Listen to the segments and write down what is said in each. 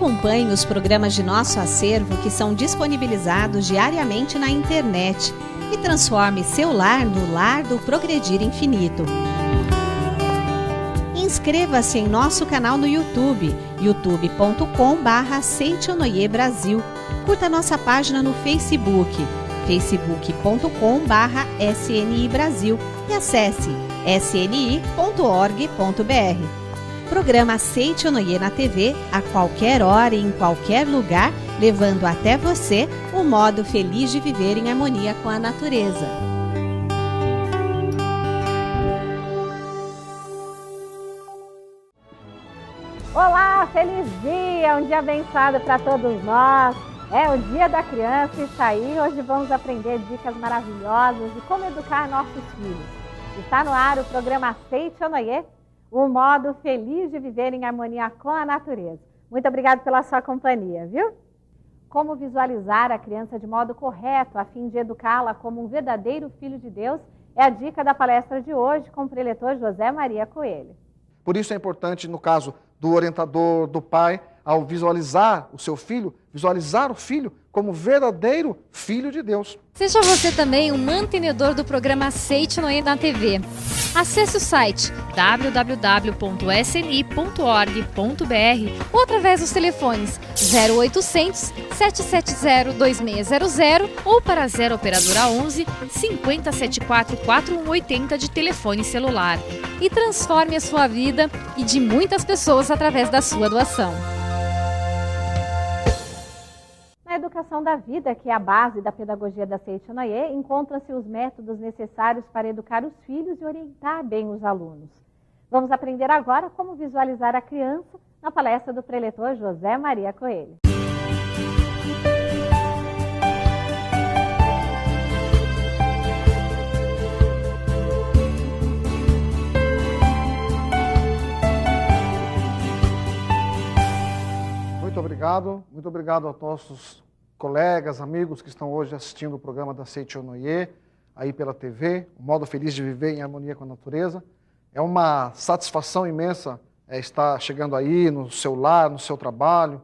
Acompanhe os programas de nosso acervo que são disponibilizados diariamente na internet e transforme seu lar no lar do Progredir Infinito. Inscreva-se em nosso canal no YouTube, youtube.com/Seitonoi Brasil. Curta nossa página no Facebook, facebook.com/SNI Brasil e acesse sni.org.br. Programa Seitonoi na TV, a qualquer hora e em qualquer lugar, levando até você o modo feliz de viver em harmonia com a natureza. Olá, feliz dia, um dia abençoado para todos nós. É o Dia da Criança e está aí. Hoje vamos aprender dicas maravilhosas de como educar nossos filhos. Está no ar o programa Seitonoi, o modo feliz de viver em harmonia com a natureza. Muito obrigada pela sua companhia, viu? Como visualizar a criança de modo correto a fim de educá-la como um verdadeiro filho de Deus é a dica da palestra de hoje com o preletor José Maria Coelho. Por isso é importante, no caso do orientador, do pai, ao visualizar o seu filho, visualizar o filho como verdadeiro filho de Deus. Seja você também um mantenedor do programa Seitonoi na TV. Acesse o site www.sni.org.br ou através dos telefones 0800 770 2600 ou para 0 operadora 11 5074 4180 de telefone celular. E transforme a sua vida e de muitas pessoas através da sua doação. Na educação da vida, que é a base da pedagogia da Seitonoi, encontram-se os métodos necessários para educar os filhos e orientar bem os alunos. Vamos aprender agora como visualizar a criança na palestra do preletor José Maria Coelho. Muito obrigado aos nossos colegas, amigos que estão hoje assistindo o programa da Seitonoi, aí pela TV, o modo feliz de viver em harmonia com a natureza. É uma satisfação imensa estar chegando aí no seu lar, no seu trabalho,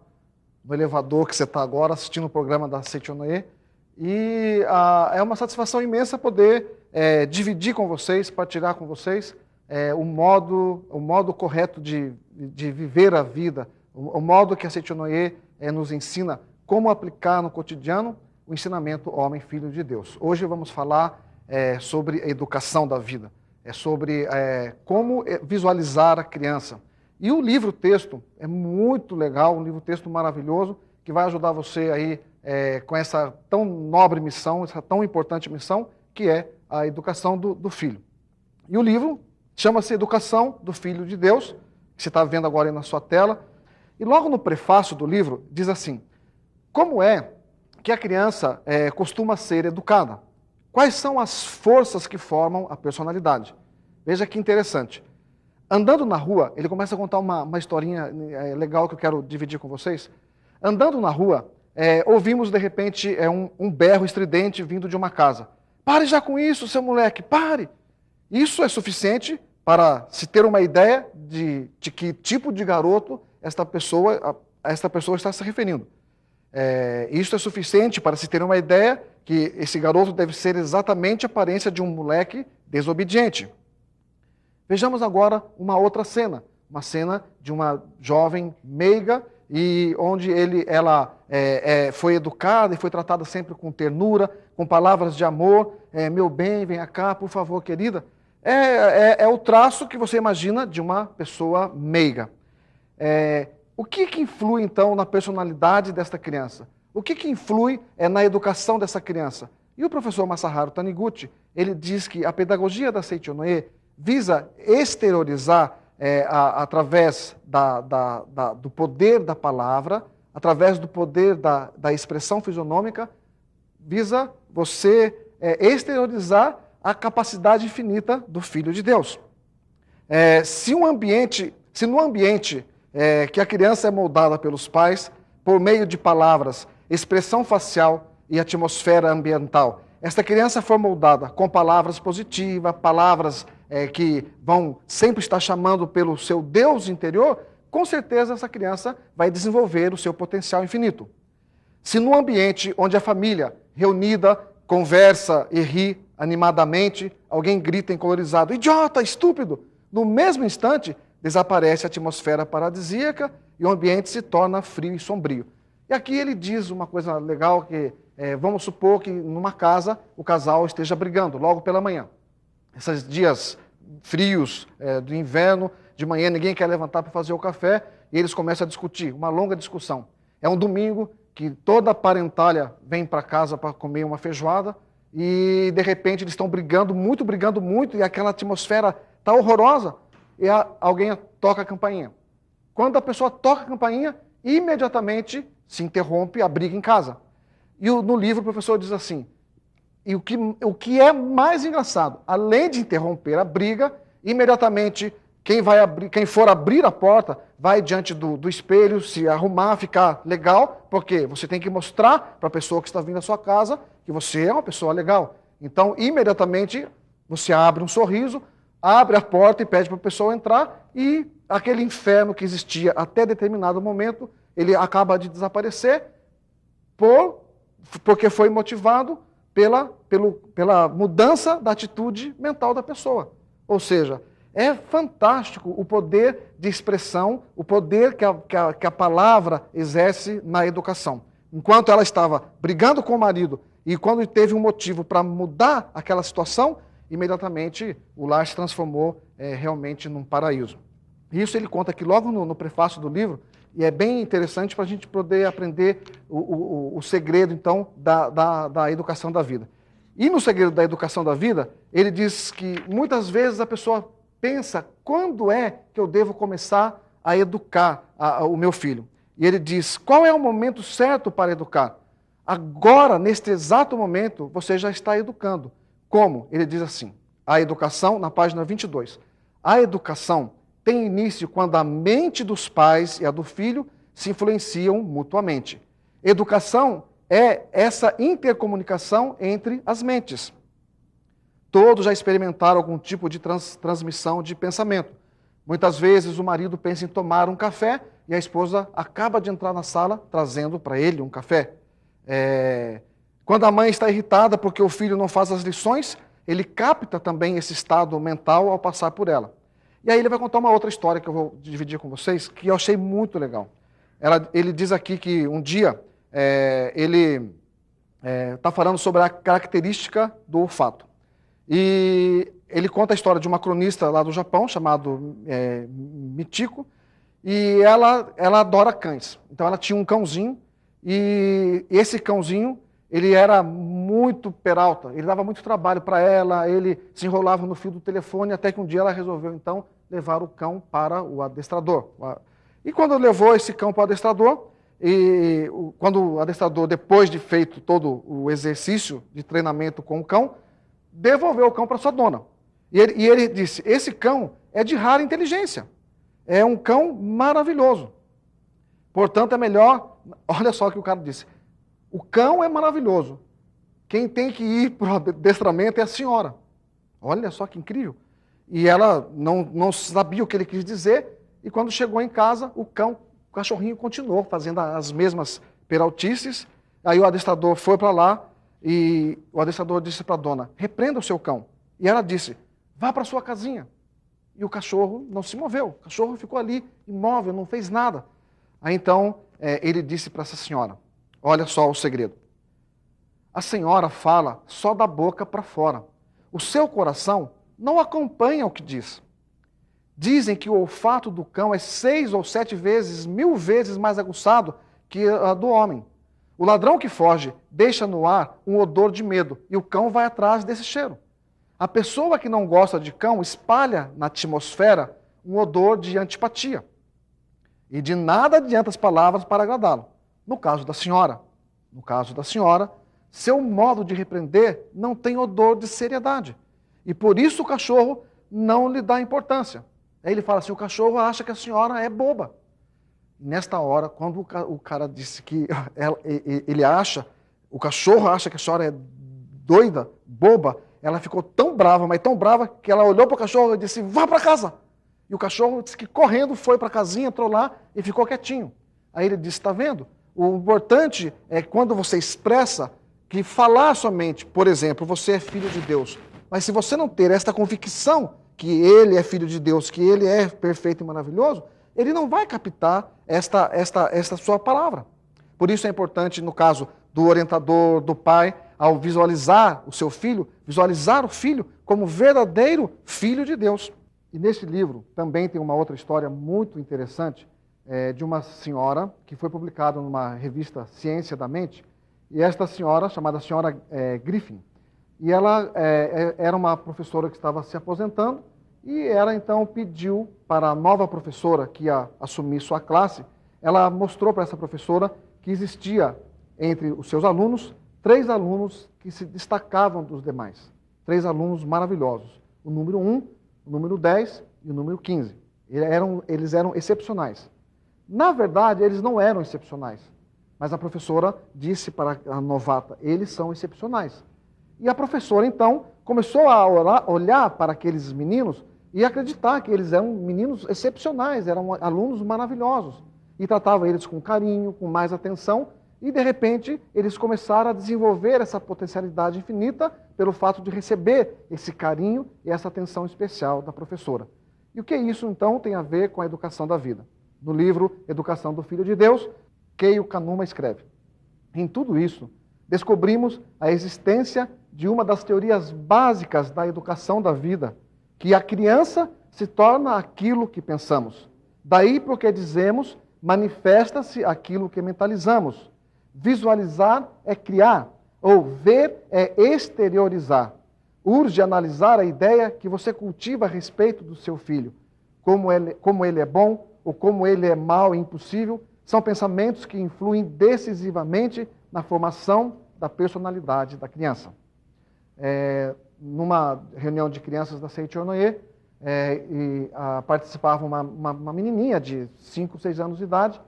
no elevador que você está agora assistindo o programa da Seitonoi. E é uma satisfação imensa poder dividir com vocês, partilhar com vocês o modo correto de viver a vida, o modo que a Seitonoi nos ensina como aplicar no cotidiano o ensinamento homem, filho de Deus. Hoje vamos falar sobre a educação da vida, sobre como visualizar a criança. E o livro-texto é muito legal, um livro-texto maravilhoso, que vai ajudar você aí com essa tão nobre missão, essa tão importante missão, que é a educação do filho. E o livro chama-se Educação do Filho de Deus, que você está vendo agora aí na sua tela. E logo no prefácio do livro diz assim: como é que a criança costuma ser educada? Quais são as forças que formam a personalidade? Veja que interessante. Andando na rua, ele começa a contar uma historinha legal que eu quero dividir com vocês. Andando na rua, ouvimos de repente um berro estridente vindo de uma casa. Pare já com isso, seu moleque, pare! Isso é suficiente para se ter uma ideia de que tipo de garoto esta pessoa está se referindo. Isso é suficiente para se ter uma ideia que esse garoto deve ser exatamente a aparência de um moleque desobediente. Vejamos agora uma outra cena, uma cena de uma jovem meiga e onde ela foi educada e foi tratada sempre com ternura, com palavras de amor, meu bem, venha cá, por favor, querida. É o traço que você imagina de uma pessoa meiga. O que influi, então, na personalidade desta criança? O que influi na educação dessa criança? E o professor Masaharu Taniguchi, ele diz que a pedagogia da Seitonoi visa exteriorizar, através do poder da palavra, através do poder da expressão fisionômica, visa você exteriorizar a capacidade infinita do Filho de Deus. Se no ambiente que a criança é moldada pelos pais, por meio de palavras, expressão facial e atmosfera ambiental, esta criança for moldada com palavras positivas, palavras que vão sempre estar chamando pelo seu Deus interior, com certeza essa criança vai desenvolver o seu potencial infinito. Se no ambiente onde a família reunida conversa e ri animadamente, alguém grita encolorizado, idiota, estúpido, no mesmo instante desaparece a atmosfera paradisíaca e o ambiente se torna frio e sombrio. E aqui ele diz uma coisa legal, que vamos supor que numa casa o casal esteja brigando logo pela manhã. Esses dias frios do inverno, de manhã ninguém quer levantar para fazer o café e eles começam a discutir, uma longa discussão. É um domingo que toda a parentalha vem para casa para comer uma feijoada e de repente eles estão brigando muito e aquela atmosfera está horrorosa e alguém toca a campainha. Quando a pessoa toca a campainha, imediatamente se interrompe a briga em casa. E no livro o professor diz assim, e o que é mais engraçado, além de interromper a briga, imediatamente quem for abrir a porta vai diante do espelho, se arrumar, ficar legal, porque você tem que mostrar para a pessoa que está vindo à sua casa que você é uma pessoa legal. Então, imediatamente, você abre um sorriso, abre a porta e pede para a pessoa entrar e aquele inferno que existia até determinado momento, ele acaba de desaparecer porque foi motivado pela mudança da atitude mental da pessoa. Ou seja, é fantástico o poder de expressão, o poder que a palavra exerce na educação. Enquanto ela estava brigando com o marido e quando teve um motivo para mudar aquela situação, imediatamente o lar se transformou realmente num paraíso. Isso ele conta aqui logo no prefácio do livro, e é bem interessante para a gente poder aprender o segredo, então, da educação da vida. E no segredo da educação da vida, ele diz que muitas vezes a pessoa pensa, quando é que eu devo começar a educar o meu filho? E ele diz, qual é o momento certo para educar? Agora, neste exato momento, você já está educando. Como? Ele diz assim, a educação, na página 22, a educação tem início quando a mente dos pais e a do filho se influenciam mutuamente. Educação é essa intercomunicação entre as mentes. Todos já experimentaram algum tipo de transmissão de pensamento. Muitas vezes o marido pensa em tomar um café e a esposa acaba de entrar na sala trazendo para ele um café. Quando a mãe está irritada porque o filho não faz as lições, ele capta também esse estado mental ao passar por ela. E aí ele vai contar uma outra história que eu vou dividir com vocês, que eu achei muito legal. Ele diz aqui que um dia ele está falando sobre a característica do olfato. E ele conta a história de uma cronista lá do Japão, chamado Michiko, e ela adora cães. Então ela tinha um cãozinho, e esse cãozinho, ele era muito peralta, ele dava muito trabalho para ela, ele se enrolava no fio do telefone, até que um dia ela resolveu, então, levar o cão para o adestrador. E quando levou esse cão para o adestrador, quando o adestrador, depois de feito todo o exercício de treinamento com o cão, devolveu o cão para sua dona. E ele disse, esse cão é de rara inteligência, é um cão maravilhoso. Portanto, é melhor, olha só o que o cara disse, o cão é maravilhoso, quem tem que ir para o adestramento é a senhora. Olha só que incrível. E ela não sabia o que ele quis dizer, e quando chegou em casa, o cachorrinho continuou fazendo as mesmas peraltices. Aí o adestrador foi para lá, e o adestrador disse para a dona, repreenda o seu cão. E ela disse, vá para sua casinha. E o cachorro não se moveu, o cachorro ficou ali, imóvel, não fez nada. Aí então, ele disse para essa senhora, olha só o segredo. A senhora fala só da boca para fora. O seu coração não acompanha o que diz. Dizem que o olfato do cão é 6 ou 7 vezes, 1000 vezes mais aguçado que a do homem. O ladrão que foge deixa no ar um odor de medo e o cão vai atrás desse cheiro. A pessoa que não gosta de cão espalha na atmosfera um odor de antipatia. E de nada adianta as palavras para agradá-lo. No caso da senhora, seu modo de repreender não tem odor de seriedade. E por isso o cachorro não lhe dá importância. Aí ele fala assim, o cachorro acha que a senhora é boba. Nesta hora, quando o cara disse que o cachorro acha que a senhora é doida, boba, ela ficou tão brava, mas tão brava, que ela olhou para o cachorro e disse, vá para casa. E o cachorro disse que correndo foi para a casinha, entrou lá e ficou quietinho. Aí ele disse, está vendo? O importante é quando você expressa que falar somente, por exemplo, você é filho de Deus. Mas se você não ter esta convicção que ele é filho de Deus, que ele é perfeito e maravilhoso, ele não vai captar esta sua palavra. Por isso é importante, no caso do orientador, do pai, ao visualizar o seu filho, visualizar o filho como verdadeiro filho de Deus. E neste livro também tem uma outra história muito interessante, de uma senhora que foi publicada numa revista Ciência da Mente, e esta senhora, chamada senhora Griffin, e ela era uma professora que estava se aposentando, e ela então pediu para a nova professora que ia assumir sua classe, ela mostrou para essa professora que existia entre os seus alunos 3 alunos que se destacavam dos demais. 3 alunos maravilhosos. O número 1, o número 10 e o número 15. Eles eram excepcionais. Na verdade, eles não eram excepcionais. Mas a professora disse para a novata, eles são excepcionais. E a professora, então, começou a olhar para aqueles meninos e acreditar que eles eram meninos excepcionais, eram alunos maravilhosos. E tratava eles com carinho, com mais atenção, e de repente eles começaram a desenvolver essa potencialidade infinita pelo fato de receber esse carinho e essa atenção especial da professora. E o que isso então tem a ver com a educação da vida? No livro Educação do Filho de Deus, Keio Kanuma escreve: em tudo isso, descobrimos a existência de uma das teorias básicas da educação da vida, que a criança se torna aquilo que pensamos. Daí porque dizemos, manifesta-se aquilo que mentalizamos. Visualizar é criar, ou ver é exteriorizar. Urge analisar a ideia que você cultiva a respeito do seu filho. Como ele é bom, ou como ele é mau e impossível, são pensamentos que influem decisivamente na formação da personalidade da criança. Numa reunião de crianças da Seiichi Onoye, participava uma menininha de 5, 6 anos de idade,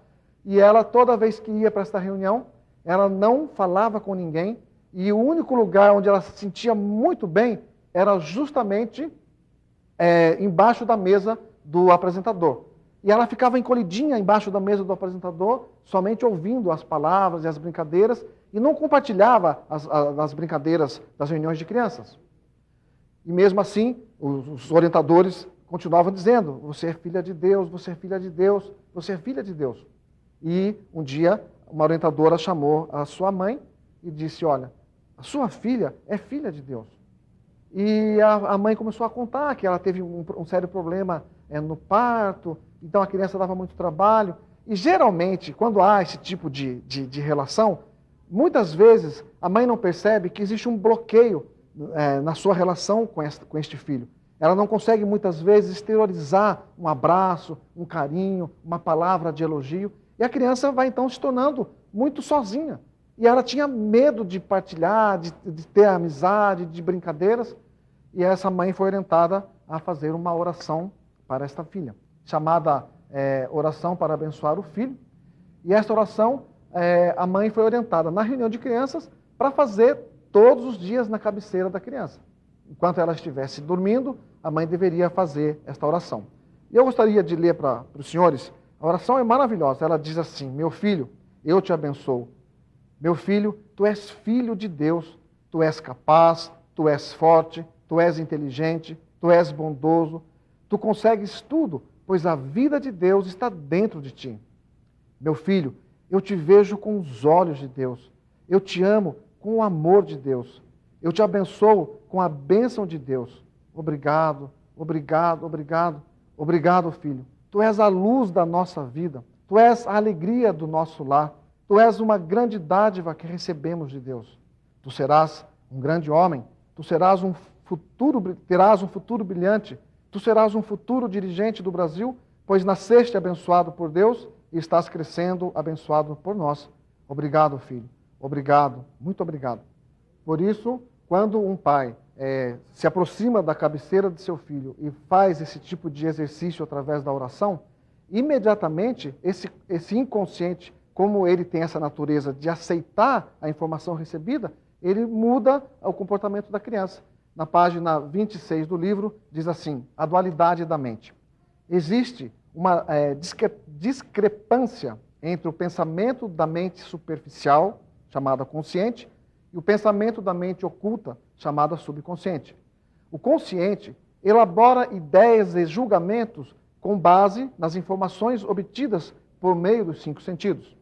e ela, toda vez que ia para esta reunião, ela não falava com ninguém, e o único lugar onde ela se sentia muito bem era justamente embaixo da mesa do apresentador. E ela ficava encolhidinha embaixo da mesa do apresentador, somente ouvindo as palavras e as brincadeiras, e não compartilhava as brincadeiras das reuniões de crianças. E mesmo assim, os orientadores continuavam dizendo, você é filha de Deus, você é filha de Deus, você é filha de Deus. E um dia, uma orientadora chamou a sua mãe e disse, olha, a sua filha é filha de Deus. E a mãe começou a contar que ela teve um sério problema no parto, então a criança dava muito trabalho. E geralmente, quando há esse tipo de relação, muitas vezes a mãe não percebe que existe um bloqueio na sua relação com este filho. Ela não consegue muitas vezes exteriorizar um abraço, um carinho, uma palavra de elogio. E a criança vai então se tornando muito sozinha. E ela tinha medo de partilhar, de ter amizade, de brincadeiras. E essa mãe foi orientada a fazer uma oração para esta filha, chamada oração para abençoar o filho. E esta oração, a mãe foi orientada na reunião de crianças para fazer todos os dias na cabeceira da criança. Enquanto ela estivesse dormindo, a mãe deveria fazer esta oração. E eu gostaria de ler para os senhores, a oração é maravilhosa. Ela diz assim, meu filho, eu te abençoo. Meu filho, tu és filho de Deus, tu és capaz, tu és forte, tu és inteligente, tu és bondoso, tu consegues tudo, pois a vida de Deus está dentro de ti. Meu filho, eu te vejo com os olhos de Deus, eu te amo com o amor de Deus, eu te abençoo com a bênção de Deus. Obrigado, obrigado, obrigado, obrigado, filho. Tu és a luz da nossa vida, tu és a alegria do nosso lar, tu és uma grande dádiva que recebemos de Deus. Tu serás um grande homem, tu terás um futuro brilhante, tu serás um futuro dirigente do Brasil, pois nasceste abençoado por Deus e estás crescendo abençoado por nós. Obrigado, filho. Obrigado, muito obrigado. Por isso, quando um pai se aproxima da cabeceira de seu filho e faz esse tipo de exercício através da oração, imediatamente esse inconsciente, como ele tem essa natureza de aceitar a informação recebida, ele muda o comportamento da criança. Na página 26 do livro, diz assim, a dualidade da mente. existe uma discrepância entre o pensamento da mente superficial, chamada consciente, e o pensamento da mente oculta, chamada subconsciente. O consciente elabora ideias e julgamentos com base nas informações obtidas por meio dos 5 sentidos.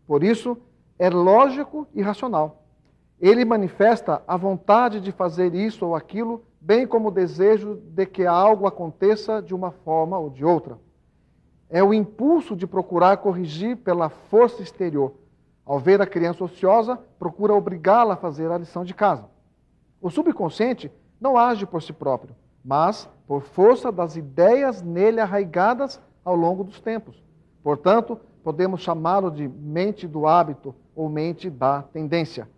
Por isso, é lógico e racional. Ele manifesta a vontade de fazer isso ou aquilo, bem como o desejo de que algo aconteça de uma forma ou de outra. É o impulso de procurar corrigir pela força exterior. Ao ver a criança ociosa, procura obrigá-la a fazer a lição de casa. O subconsciente não age por si próprio, mas por força das ideias nele arraigadas ao longo dos tempos. Portanto, podemos chamá-lo de mente do hábito ou mente da tendência.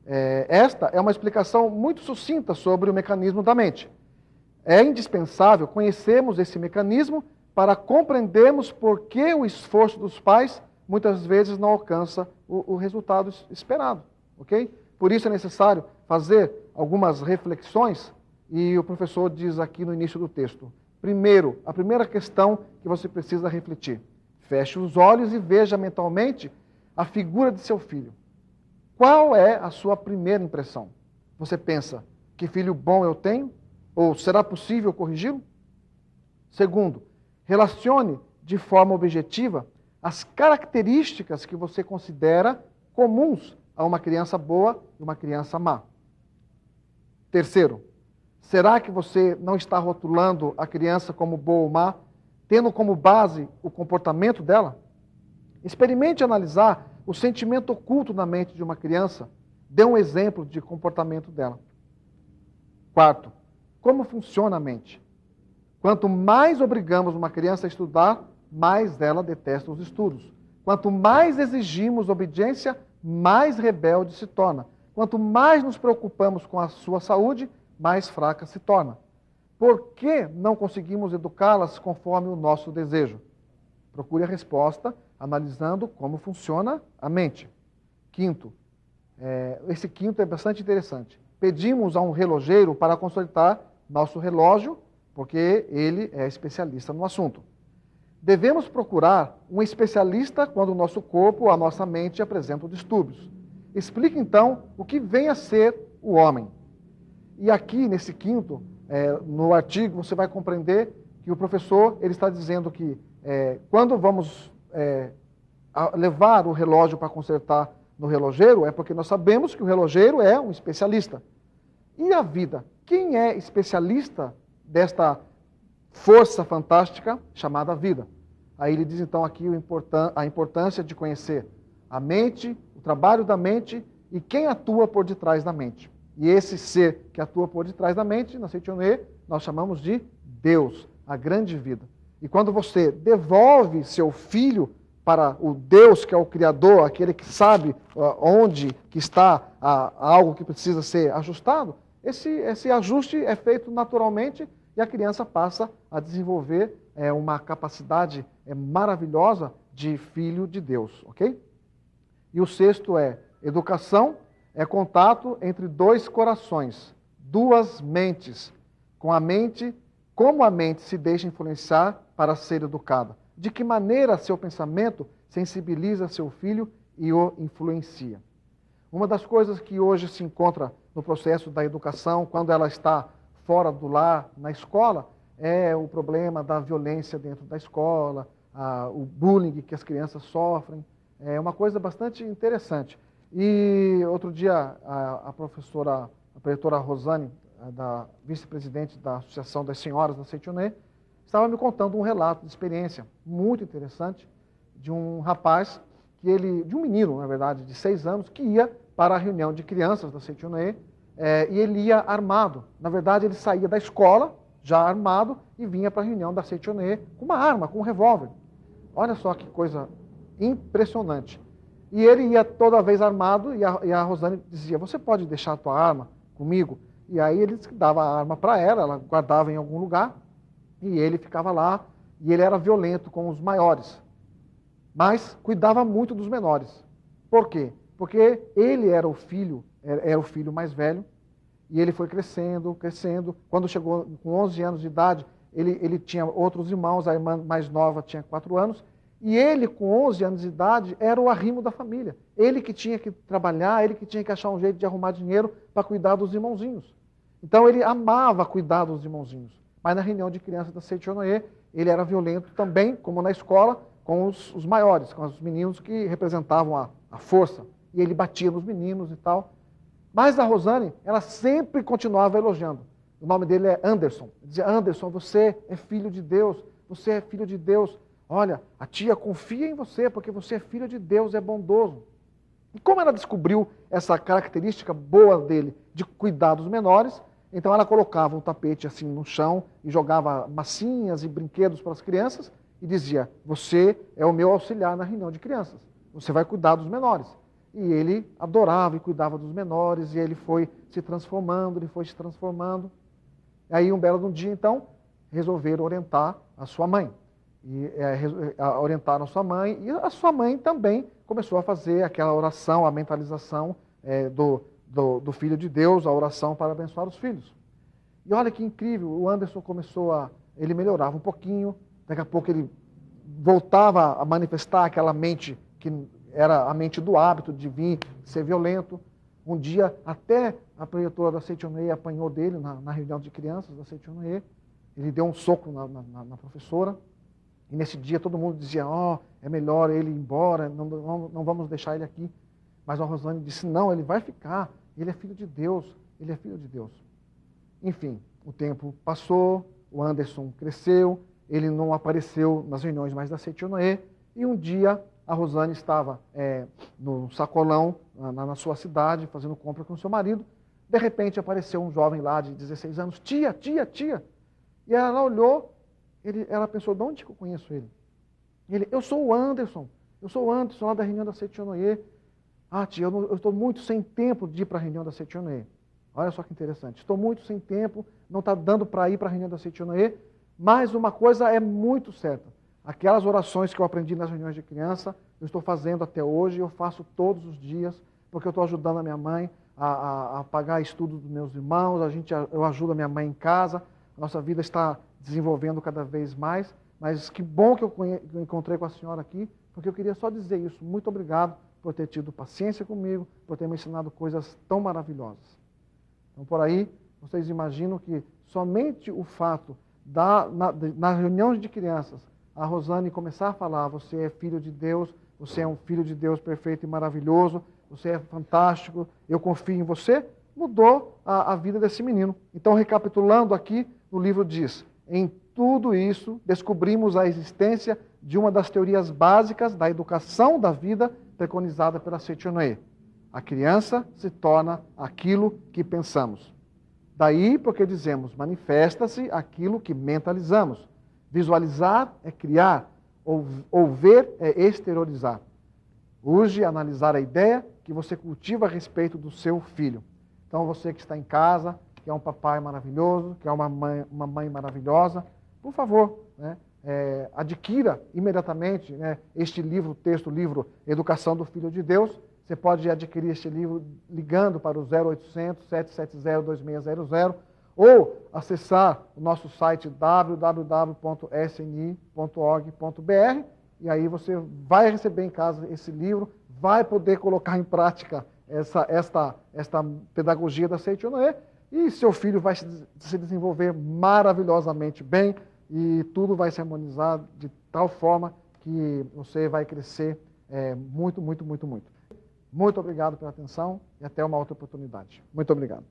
Esta é uma explicação muito sucinta sobre o mecanismo da mente. É indispensável conhecermos esse mecanismo para compreendermos por que o esforço dos pais muitas vezes não alcança o resultado esperado, ok? Por isso é necessário fazer algumas reflexões e o professor diz aqui no início do texto. Primeiro, a primeira questão que você precisa refletir. Feche os olhos e veja mentalmente a figura de seu filho. Qual é a sua primeira impressão? Você pensa, que filho bom eu tenho? Ou será possível corrigi-lo? Segundo, relacione de forma objetiva as características que você considera comuns a uma criança boa e uma criança má. Terceiro, será que você não está rotulando a criança como boa ou má, tendo como base o comportamento dela? Experimente analisar o sentimento oculto na mente de uma criança. Dê um exemplo de comportamento dela. Quarto, como funciona a mente? Quanto mais obrigamos uma criança a estudar, mais ela detesta os estudos. Quanto mais exigimos obediência, mais rebelde se torna. Quanto mais nos preocupamos com a sua saúde, mais fraca se torna. Por que não conseguimos educá-las conforme o nosso desejo? Procure a resposta analisando como funciona a mente. Quinto, esse quinto é bastante interessante. Pedimos a um relojeiro para consertar nosso relógio, porque ele é especialista no assunto. Devemos procurar um especialista quando o nosso corpo ou a nossa mente apresentam distúrbios. Explique então o que vem a ser o homem. E aqui, nesse quinto, no artigo, você vai compreender que o professor ele está dizendo que quando vamos levar o relógio para consertar no relojeiro, é porque nós sabemos que o relojeiro é um especialista. E a vida? Quem é especialista desta força fantástica chamada vida? Aí ele diz então aqui a importância de conhecer a mente, o trabalho da mente e quem atua por detrás da mente. E esse ser que atua por detrás da mente, na Seitonê, nós chamamos de Deus, a grande vida. E quando você devolve seu filho para o Deus que é o Criador, aquele que sabe onde que está algo que precisa ser ajustado, esse ajuste é feito naturalmente e a criança passa a desenvolver uma capacidade maravilhosa de filho de Deus, ok? E o sexto educação é contato entre dois corações, duas mentes, como a mente se deixa influenciar para ser educada. De que maneira seu pensamento sensibiliza seu filho e o influencia. Uma das coisas que hoje se encontra no processo da educação, quando ela está fora do lar, na escola, é o problema da violência dentro da escola, o bullying que as crianças sofrem. É uma coisa bastante interessante. E outro dia a preletora Rosane, da vice-presidente da Associação das Senhoras da Seitonê, estava me contando um relato de experiência muito interessante de um rapaz, de um menino, na verdade, de 6 anos, que ia para a reunião de crianças da Seitonê, e ele ia armado. Na verdade, ele saía da escola, já armado, e vinha para a reunião da Seitonê com uma arma, com um revólver. Olha só que coisa impressionante. E ele ia toda vez armado, e a Rosane dizia, você pode deixar a tua arma comigo? E aí ele dava a arma para ela guardava em algum lugar, e ele ficava lá, e ele era violento com os maiores, mas cuidava muito dos menores. Por quê? Porque ele era o filho mais velho, e ele foi crescendo. Quando chegou com 11 anos de idade, ele tinha outros irmãos, a irmã mais nova tinha 4 anos, e ele, com 11 anos de idade, era o arrimo da família. Ele que tinha que trabalhar, ele que tinha que achar um jeito de arrumar dinheiro para cuidar dos irmãozinhos. Então ele amava cuidar dos irmãozinhos. Mas na reunião de crianças da Seita Onoye, ele era violento também, como na escola, com os maiores, com os meninos que representavam a força. E ele batia nos meninos e tal. Mas a Rosane, ela sempre continuava elogiando. O nome dele é Anderson. Ele dizia, Anderson, você é filho de Deus, você é filho de Deus. Olha, a tia confia em você, porque você é filho de Deus, é bondoso. E como ela descobriu essa característica boa dele de cuidar dos menores, então ela colocava um tapete assim no chão e jogava massinhas e brinquedos para as crianças e dizia, você é o meu auxiliar na reunião de crianças, você vai cuidar dos menores. E ele adorava e cuidava dos menores, e ele foi se transformando, Aí um belo dia, então, resolveram orientar a sua mãe. Orientaram a sua mãe, e a sua mãe também começou a fazer aquela oração, a mentalização do Filho de Deus, a oração para abençoar os filhos. E olha que incrível, o Anderson ele melhorava um pouquinho, daqui a pouco ele voltava a manifestar aquela mente que era a mente do hábito de vir ser violento. Um dia, até a projetora da Seita Onoye apanhou dele na reunião de crianças da Seita Onoye. Ele deu um soco na professora. E nesse dia todo mundo dizia, é melhor ele ir embora, não vamos deixar ele aqui. Mas a Rosane disse, não, ele vai ficar, ele é filho de Deus, ele é filho de Deus. Enfim, o tempo passou, o Anderson cresceu, ele não apareceu nas reuniões mais da Seita Onoye, e um dia a Rosane estava no sacolão, na sua cidade, fazendo compra com seu marido. De repente apareceu um jovem lá de 16 anos, tia. E ela olhou, ela pensou, de onde que eu conheço ele? Eu sou o Anderson lá da reunião da Seita Onoye. Ah, tia, eu estou muito sem tempo de ir para a reunião da Seita Onoye. Olha só que interessante, estou muito sem tempo, não está dando para ir para a reunião da Seita Onoye, mas uma coisa é muito certa. Aquelas orações que eu aprendi nas reuniões de criança, eu estou fazendo até hoje, eu faço todos os dias, porque eu estou ajudando a minha mãe a pagar estudo dos meus irmãos, eu ajudo a minha mãe em casa, a nossa vida está desenvolvendo cada vez mais, mas que bom que eu encontrei com a senhora aqui, porque eu queria só dizer isso. Muito obrigado por ter tido paciência comigo, por ter me ensinado coisas tão maravilhosas. Então, por aí, vocês imaginam que somente o fato nas reuniões de crianças, a Rosane começar a falar, você é filho de Deus, você é um filho de Deus perfeito e maravilhoso, você é fantástico, eu confio em você, mudou a vida desse menino. Então, recapitulando aqui, o livro diz, em tudo isso, descobrimos a existência de uma das teorias básicas da educação da vida preconizada pela Seita Onoye. A criança se torna aquilo que pensamos. Daí porque dizemos, manifesta-se aquilo que mentalizamos. Visualizar é criar, ou ver é exteriorizar. Urge analisar a ideia que você cultiva a respeito do seu filho. Então você que está em casa, que é um papai maravilhoso, que é uma mãe maravilhosa, por favor, adquira imediatamente este livro Educação do Filho de Deus. Você pode adquirir este livro ligando para o 0800 770 2600 ou acessar o nosso site www.sni.org.br e aí você vai receber em casa esse livro, vai poder colocar em prática esta pedagogia da Seita Onoye e seu filho vai se desenvolver maravilhosamente bem e tudo vai se harmonizar de tal forma que você vai crescer muito, muito, muito, muito. Muito obrigado pela atenção e até uma outra oportunidade. Muito obrigado.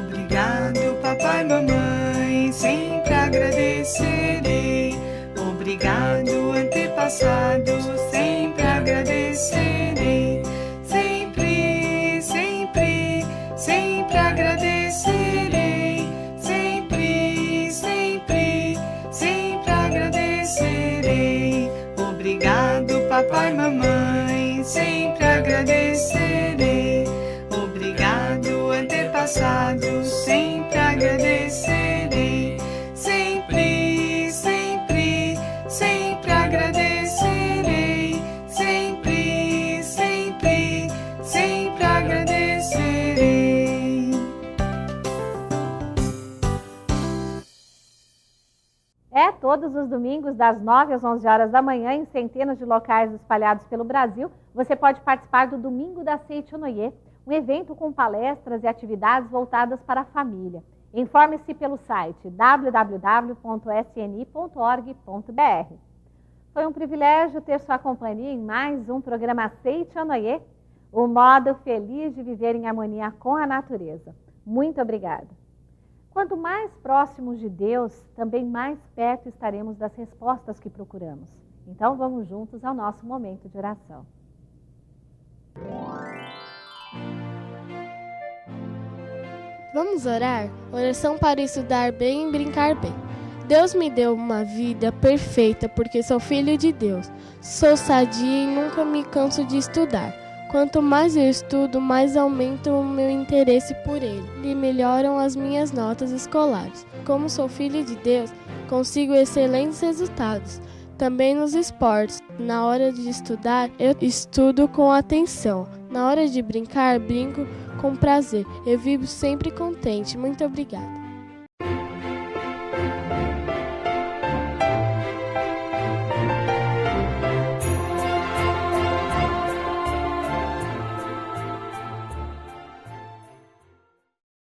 Obrigado, papai e mamãe, sempre agradecerei. Obrigado, antepassado, sempre agradecerei. Sempre, sempre, sempre agradecerei. Sempre, sempre, sempre agradecerei. Obrigado, papai e mamãe, sempre agradecerei. Obrigado, antepassado, sempre Todos os domingos, das 9 às 11 horas da manhã, em centenas de locais espalhados pelo Brasil, você pode participar do Domingo da Seichonoye, um evento com palestras e atividades voltadas para a família. Informe-se pelo site www.sni.org.br. Foi um privilégio ter sua companhia em mais um programa Seichonoye, o modo feliz de viver em harmonia com a natureza. Muito obrigada. Quanto mais próximos de Deus, também mais perto estaremos das respostas que procuramos. Então vamos juntos ao nosso momento de oração. Vamos orar? Oração para estudar bem e brincar bem. Deus me deu uma vida perfeita porque sou filho de Deus. Sou sadia e nunca me canso de estudar. Quanto mais eu estudo, mais aumenta o meu interesse por ele e melhoram as minhas notas escolares. Como sou filho de Deus, consigo excelentes resultados. Também nos esportes. Na hora de estudar, eu estudo com atenção. Na hora de brincar, brinco com prazer. Eu vivo sempre contente. Muito obrigada.